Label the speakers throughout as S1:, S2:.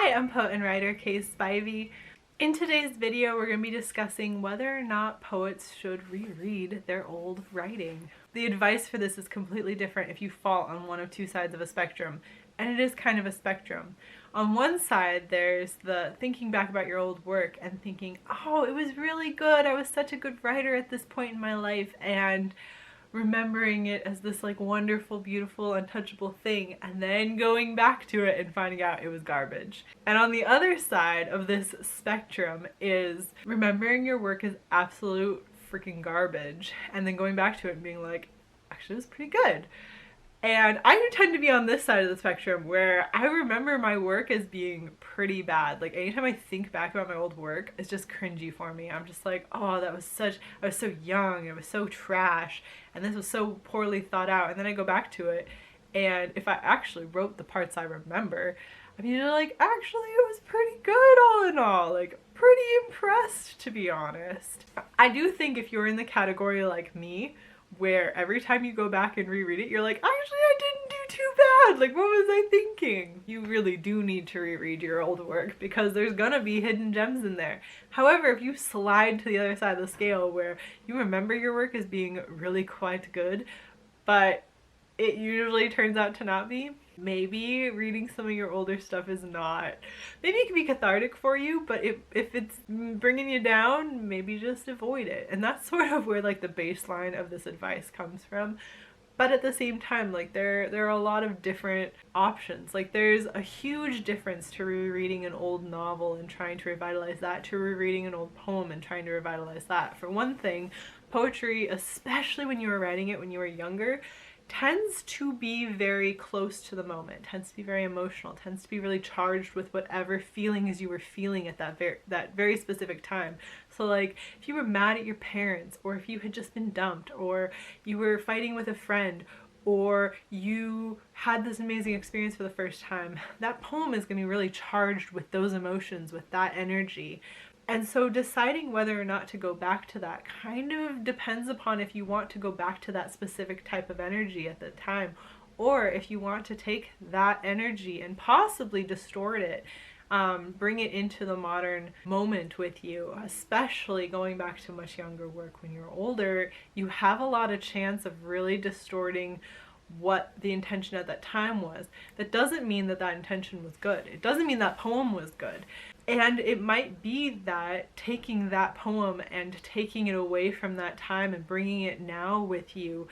S1: Hi, I'm poet and writer Kay Spivey. In today's video, we're going to be discussing whether or not poets should reread their old writing. The advice for this is completely different if you fall on one of two sides of a spectrum, and it is kind of a spectrum. On one side, there's the thinking back about your old work and thinking, oh, it was really good, I was such a good writer at this point in my life, and remembering it as this like wonderful, beautiful, untouchable thing, and then going back to it and finding out it was garbage. And on the other side of this spectrum is remembering your work as absolute freaking garbage and then going back to it and being like, actually it was pretty good. And I do tend to be on this side of the spectrum where I remember my work as being pretty bad. Like anytime I think back about my old work, it's just cringy for me. I'm just like, oh, I was so young, it was so trash, and this was so poorly thought out. And then I go back to it, and if I actually wrote the parts I remember, I'm usually like, actually it was pretty good all in all. Like, pretty impressed, to be honest. I do think if you're in the category like me, where every time you go back and reread it, you're like, actually I didn't do too bad, like what was I thinking? You really do need to reread your old work because there's gonna be hidden gems in there. However, if you slide to the other side of the scale where you remember your work as being really quite good, but it usually turns out to not be, maybe reading some of your older stuff is not. Maybe it can be cathartic for you, but if it's bringing you down, maybe just avoid it. And that's sort of where like the baseline of this advice comes from. But at the same time, like there are a lot of different options. Like there's a huge difference to rereading an old novel and trying to revitalize that, to rereading an old poem and trying to revitalize that. For one thing, poetry, especially when you were writing it when you were younger, tends to be very close to the moment, tends to be very emotional, tends to be really charged with whatever feelings you were feeling at that very specific time. So like if you were mad at your parents, or if you had just been dumped, or you were fighting with a friend, or you had this amazing experience for the first time, that poem is going to be really charged with those emotions, with that energy. And so deciding whether or not to go back to that kind of depends upon if you want to go back to that specific type of energy at the time, or if you want to take that energy and possibly distort it, bring it into the modern moment with you. Especially going back to much younger work. When you're older, you have a lot of chance of really distorting what the intention at that time was. That doesn't mean that that intention was good. It doesn't mean that poem was good. And it might be that taking that poem and taking it away from that time and bringing it now with you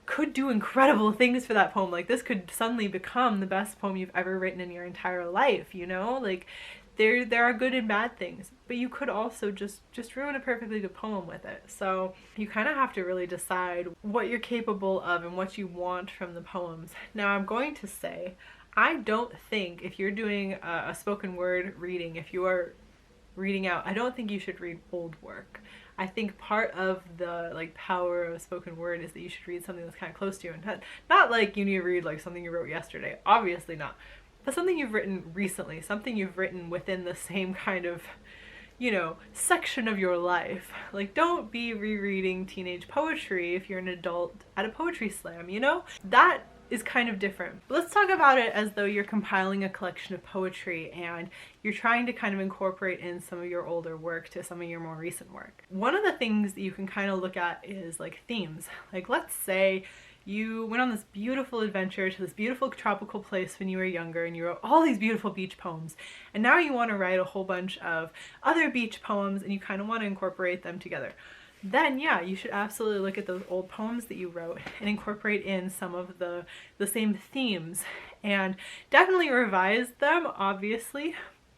S1: could do incredible things for that poem. Like this could suddenly become the best poem you've ever written in your entire life, you know? Like there are good and bad things, but you could also just ruin a perfectly good poem with it. So you kind of have to really decide what you're capable of and what you want from the poems. Now I'm going to say, I don't think if you're doing a spoken word reading, if you are reading out, I don't think you should read old work. I think part of the like power of spoken word is that you should read something that's kind of close to you, and not like you need to read like something you wrote yesterday, obviously not, but something you've written recently, something you've written within the same kind of, you know, section of your life. Like don't be rereading teenage poetry if you're an adult at a poetry slam, you know? That is kind of different. But let's talk about it as though you're compiling a collection of poetry and you're trying to kind of incorporate in some of your older work to some of your more recent work. One of the things that you can kind of look at is like themes. Like let's say you went on this beautiful adventure to this beautiful tropical place when you were younger and you wrote all these beautiful beach poems, and now you want to write a whole bunch of other beach poems and you kind of want to incorporate them together. Then yeah, you should absolutely look at those old poems that you wrote and incorporate in some of the same themes and definitely revise them, obviously.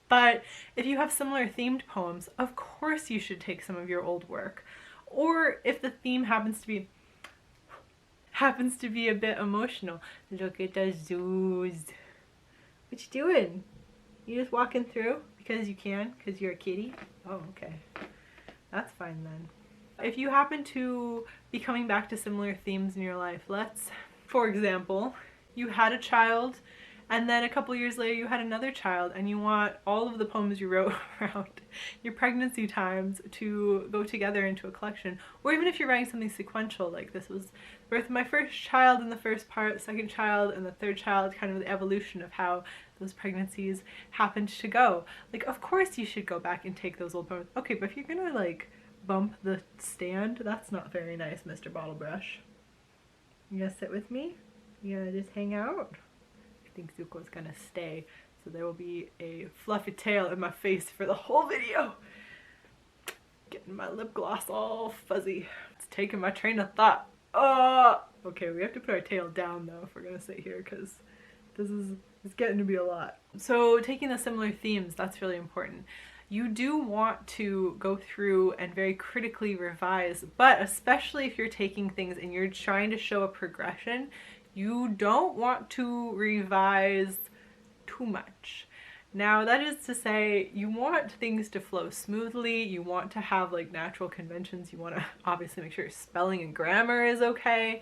S1: But if you have similar themed poems, of course you should take some of your old work. Or if the theme happens to be a bit emotional, look at the zoos. What you doing? You just walking through because you can, because you're a kitty? Oh, okay. That's fine then. If you happen to be coming back to similar themes in your life, let's, for example, you had a child and then a couple years later you had another child and you want all of the poems you wrote around your pregnancy times to go together into a collection. Or even if you're writing something sequential, like this was the birth of my first child in the first part, second child, and the third child, kind of the evolution of how those pregnancies happened to go. Like, of course you should go back and take those old poems. Okay, but if you're gonna like bump the stand, that's not very nice, Mr. Bottlebrush. You gonna sit with me? You gonna just hang out? I think Zuko's gonna stay, so there will be a fluffy tail in my face for the whole video. Getting my lip gloss all fuzzy. It's taking my train of thought. Okay, we have to put our tail down though if we're gonna sit here, because it's getting to be a lot. So taking the similar themes, that's really important. You do want to go through and very critically revise, but especially if you're taking things and you're trying to show a progression, you don't want to revise too much. Now, that is to say, you want things to flow smoothly, you want to have like natural conventions, you want to obviously make sure your spelling and grammar is okay,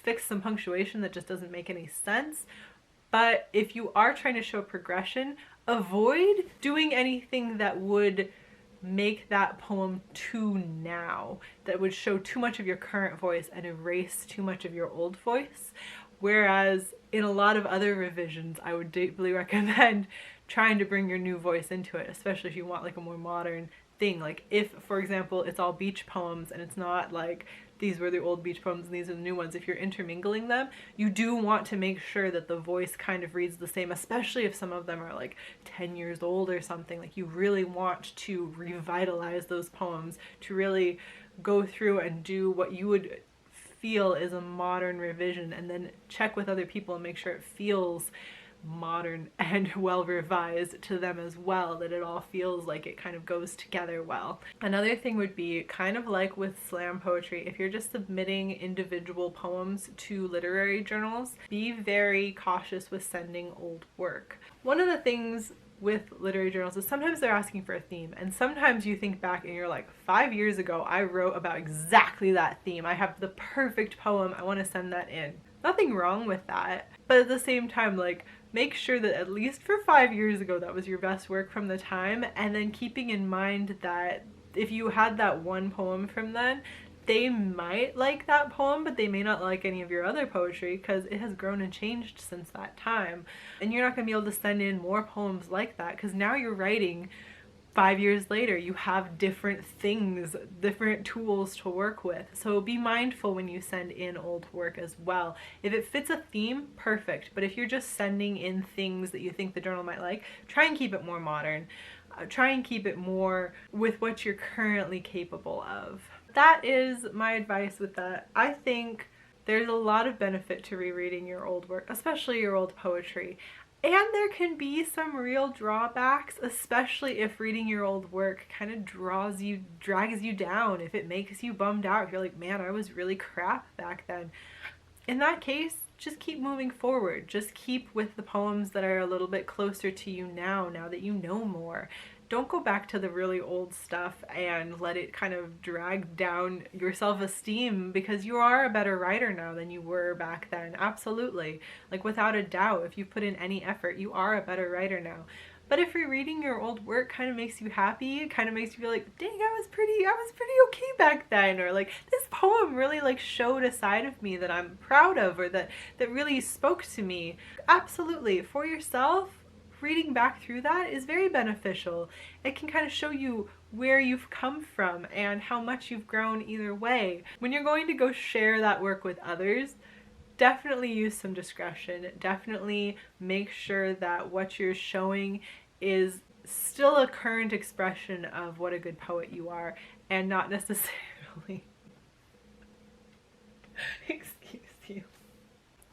S1: fix some punctuation that just doesn't make any sense. But if you are trying to show progression, avoid doing anything that would make that poem too now, that would show too much of your current voice and erase too much of your old voice. Whereas in a lot of other revisions, I would deeply recommend trying to bring your new voice into it, especially if you want like a more modern thing. Like if, for example, it's all beach poems and it's not like these were the old beach poems and these are the new ones, if you're intermingling them, you do want to make sure that the voice kind of reads the same, especially if some of them are like 10 years old or something. Like you really want to revitalize those poems, to really go through and do what you would feel is a modern revision, and then check with other people and make sure it feels modern and well revised to them as well, that it all feels like it kind of goes together well. Another thing would be kind of like with slam poetry, if you're just submitting individual poems to literary journals, be very cautious with sending old work. One of the things with literary journals is sometimes they're asking for a theme, and sometimes you think back and you're like, 5 years ago I wrote about exactly that theme, I have the perfect poem, I want to send that in. Nothing wrong with that, but at the same time, like, make sure that at least for 5 years ago that was your best work from the time, and then keeping in mind that if you had that one poem from then, they might like that poem, but they may not like any of your other poetry because it has grown and changed since that time. And you're not going to be able to send in more poems like that because now you're writing 5 years later. You have different things, different tools to work with. So be mindful when you send in old work as well. If it fits a theme, perfect. But if you're just sending in things that you think the journal might like, try and keep it more modern. Try and keep it more with what you're currently capable of. That is my advice with that. I think there's a lot of benefit to rereading your old work, especially your old poetry. And there can be some real drawbacks, especially if reading your old work kind of drags you down, if it makes you bummed out, if you're like, man, I was really crap back then. In that case, just keep moving forward. Just keep with the poems that are a little bit closer to you now that you know more. Don't go back to the really old stuff and let it kind of drag down your self-esteem, because you are a better writer now than you were back then. Absolutely. Like, without a doubt, if you put in any effort, you are a better writer now. But if rereading your old work kind of makes you happy, it kind of makes you feel like, dang, I was pretty okay back then, or like this poem really like showed a side of me that I'm proud of, or that really spoke to me. Absolutely. For yourself, reading back through that is very beneficial. It can kind of show you where you've come from and how much you've grown either way. When you're going to go share that work with others, definitely use some discretion. Definitely make sure that what you're showing is still a current expression of what a good poet you are, and not necessarily excuse you,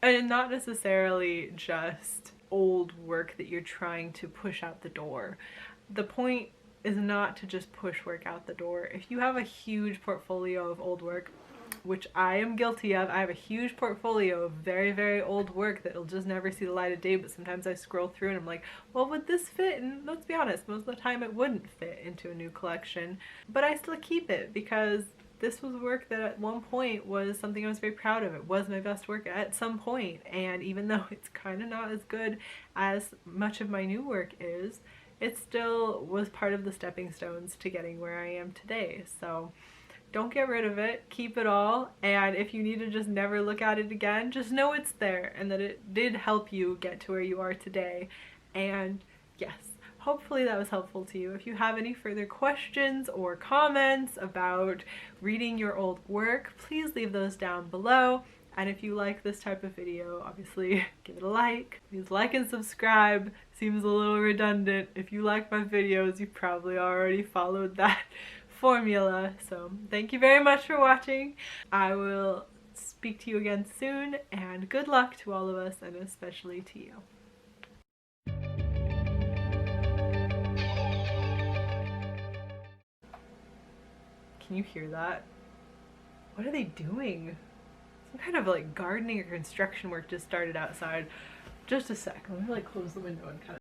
S1: and not necessarily just old work that you're trying to push out the door. The point is not to just push work out the door. If you have a huge portfolio of old work, which I am guilty of, I have a huge portfolio of very, very old work that'll just never see the light of day, but sometimes I scroll through and I'm like, well, would this fit? And let's be honest, most of the time it wouldn't fit into a new collection, but I still keep it because this was work that at one point was something I was very proud of. It was my best work at some point, and even though it's kind of not as good as much of my new work is, it still was part of the stepping stones to getting where I am today. So don't get rid of it, keep it all, and if you need to just never look at it again, just know it's there and that it did help you get to where you are today. And yes, hopefully that was helpful to you. If you have any further questions or comments about reading your old work, please leave those down below. And if you like this type of video, obviously give it a like. Please like and subscribe. Seems a little redundant. If you like my videos, you probably already followed that formula. So thank you very much for watching. I will speak to you again soon, and good luck to all of us, and especially to you. Can you hear that? What are they doing? Some kind of like gardening or construction work just started outside. Just a sec. Let me like close the window and kind of